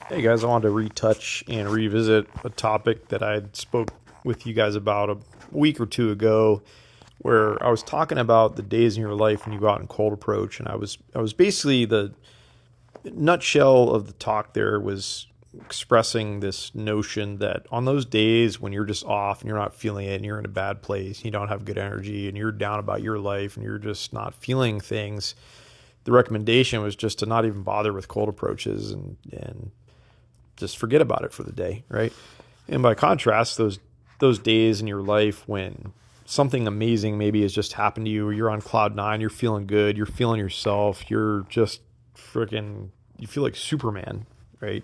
Hey guys, I wanted to retouch and revisit a topic that I spoke with you guys about a week or two ago, where I was talking about the days in your life when you go out in cold approach, and I was basically the nutshell of the talk there was expressing this notion that on those days when you're just off and you're not feeling it and you're in a bad place, you don't have good energy and you're down about your life and you're just not feeling things, the recommendation was just to not even bother with cold approaches and just forget about it for the day, right? And by contrast, those days in your life when something amazing maybe has just happened to you, or you're on cloud nine, you're feeling good, you're feeling yourself, you're just freaking, you feel like Superman, right?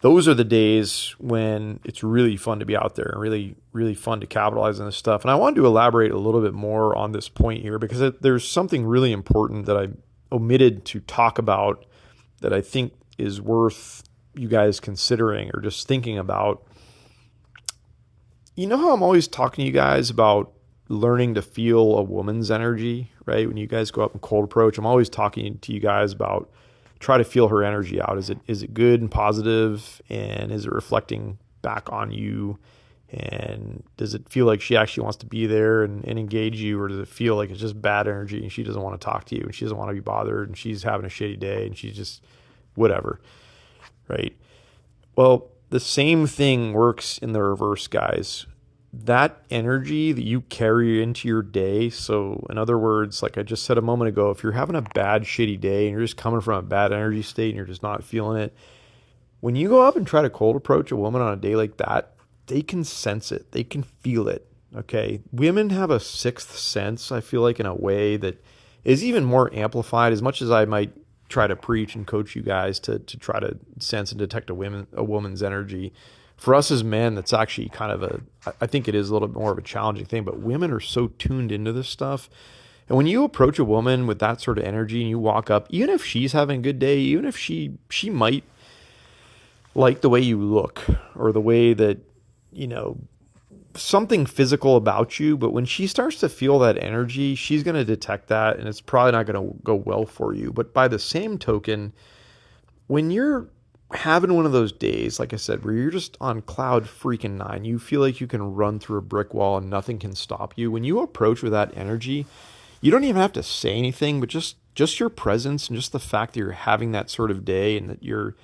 Those are the days when it's really fun to be out there and really, really fun to capitalize on this stuff. And I wanted to elaborate a little bit more on this point here because there's something really important that I omitted to talk about that I think is worth you guys considering or just thinking about. You know how I'm always talking to you guys about learning to feel a woman's energy, right? When you guys go up in cold approach, I'm always talking to you guys about try to feel her energy out. Is it good and positive, and is it reflecting back on you? And does it feel like she actually wants to be there and engage you, or does it feel like it's just bad energy and she doesn't want to talk to you and she doesn't want to be bothered and she's having a shitty day and she's just whatever, right? Well, the same thing works in the reverse, guys. That energy that you carry into your day. So, in other words, like I just said a moment ago, if you're having a bad, shitty day and you're just coming from a bad energy state and you're just not feeling it, when you go up and try to cold approach a woman on a day like that, they can sense it, they can feel it. Okay. Women have a sixth sense, I feel like, in a way that is even more amplified, as much as I might try to preach and coach you guys to try to sense and detect a woman's energy. For us as men, that's actually kind of I think it is a little bit more of a challenging thing, but women are so tuned into this stuff. And when you approach a woman with that sort of energy and you walk up, even if she's having a good day, even if she might like the way you look or the way that, you know, something physical about you, but when she starts to feel that energy, she's going to detect that and it's probably not going to go well for you. But by the same token, when you're having one of those days, like I said, where you're just on cloud freaking nine, you feel like you can run through a brick wall and nothing can stop you. When you approach with that energy, you don't even have to say anything, but just your presence and just the fact that you're having that sort of day and that you're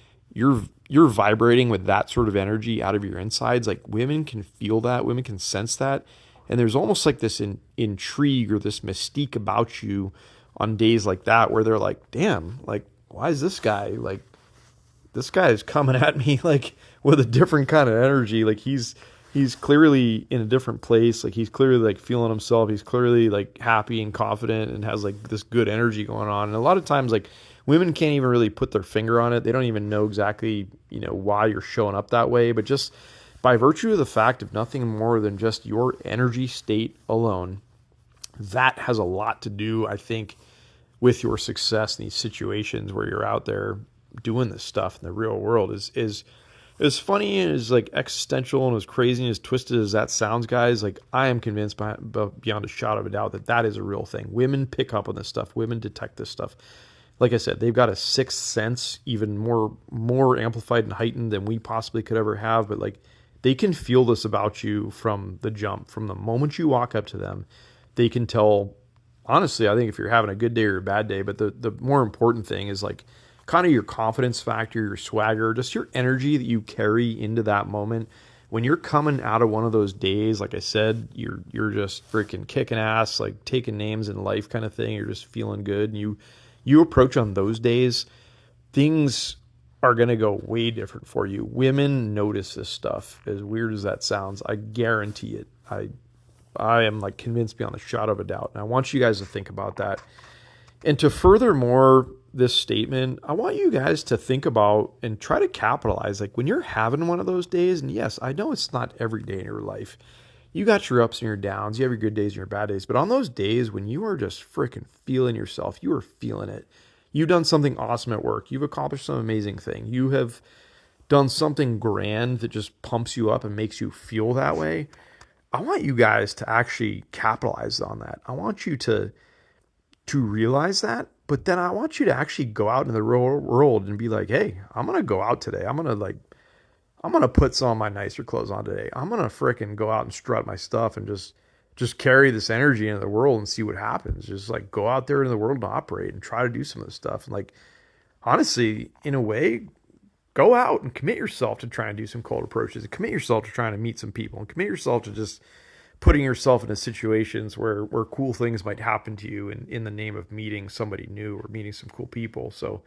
vibrating with that sort of energy out of your insides. Like women can feel that, women can sense that, and there's almost like this intrigue or this mystique about you on days like that where they're like, damn, like why is this guy is coming at me like with a different kind of energy. Like he's clearly in a different place. Like he's clearly like feeling himself. He's clearly like happy and confident and has like this good energy going on. And a lot of times like women can't even really put their finger on it. They don't even know exactly, you know, why you're showing up that way, but just by virtue of the fact of nothing more than just your energy state alone, that has a lot to do, I think, with your success in these situations where you're out there doing this stuff in the real world. Is as funny and as like existential and as crazy and as twisted as that sounds, guys. Like I am convinced beyond a shadow of a doubt that that is a real thing. Women pick up on this stuff. Women detect this stuff. Like I said, they've got a sixth sense, even more amplified and heightened than we possibly could ever have. But like they can feel this about you from the jump, from the moment you walk up to them. They can tell. Honestly, I think if you're having a good day or a bad day, but the more important thing is like kind of your confidence factor, your swagger, just your energy that you carry into that moment. When you're coming out of one of those days, like I said, you're just freaking kicking ass, like taking names in life kind of thing. You're just feeling good, and you approach on those days, things are going to go way different for you. Women notice this stuff, as weird as that sounds. I guarantee it. I am like convinced beyond a shadow of a doubt. And I want you guys to think about that. And to furthermore this statement, I want you guys to think about and try to capitalize. Like when you're having one of those days, and yes, I know it's not every day in your life. You got your ups and your downs, you have your good days and your bad days. But on those days when you are just freaking feeling yourself, you are feeling it. You've done something awesome at work. You've accomplished some amazing thing. You have done something grand that just pumps you up and makes you feel that way. I want you guys to actually capitalize on that. I want you to realize that But then I want you to actually go out in the real world and be like, hey, I'm gonna go out today. I'm gonna put some of my nicer clothes on today. I'm gonna fricking go out and strut my stuff and just carry this energy into the world and see what happens. Just like go out there in the world and operate and try to do some of this stuff. And like honestly, in a way, go out and commit yourself to trying to do some cold approaches and commit yourself to trying to meet some people and commit yourself to just putting yourself into situations where cool things might happen to you in the name of meeting somebody new or meeting some cool people. So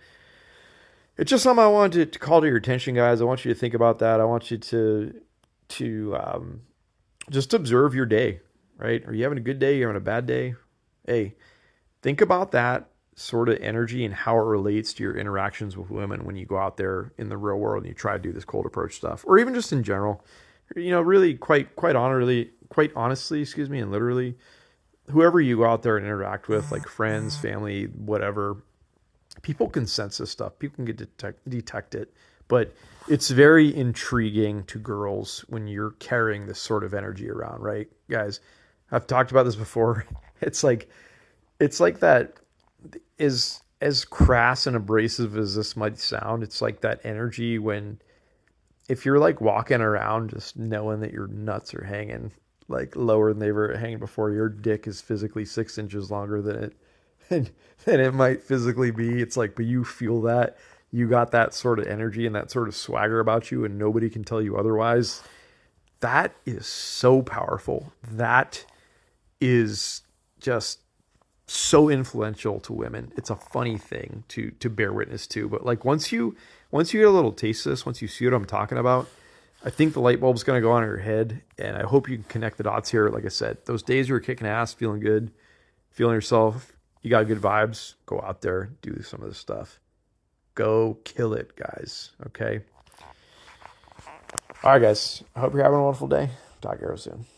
it's just something I wanted to call to your attention, guys. I want you to think about that. I want you to just observe your day, right? Are you having a good day? Are you having a bad day? Hey, think about that sort of energy and how it relates to your interactions with women when you go out there in the real world and you try to do this cold approach stuff, or even just in general. You know, really quite honestly, excuse me, and literally, whoever you go out there and interact with, like friends, family, whatever, people can sense this stuff. People can detect it, but it's very intriguing to girls when you're carrying this sort of energy around, right, guys? I've talked about this before. It's like that is as crass and abrasive as this might sound. It's like that energy when if you're like walking around just knowing that your nuts are hanging like lower than they were hanging before, your dick is physically 6 inches longer than it might physically be. It's like, but you feel that you got that sort of energy and that sort of swagger about you, and nobody can tell you otherwise. That is so powerful. That is just so influential to women. It's a funny thing to bear witness to, but like once you get a little taste of this, once you see what I'm talking about, I think the light bulb's going to go on in your head, and I hope you can connect the dots here. Like I said, those days you were kicking ass, feeling good, feeling yourself, you got good vibes, go out there, do some of this stuff. Go kill it, guys. Okay. All right, guys. I hope you're having a wonderful day. Talk to you soon.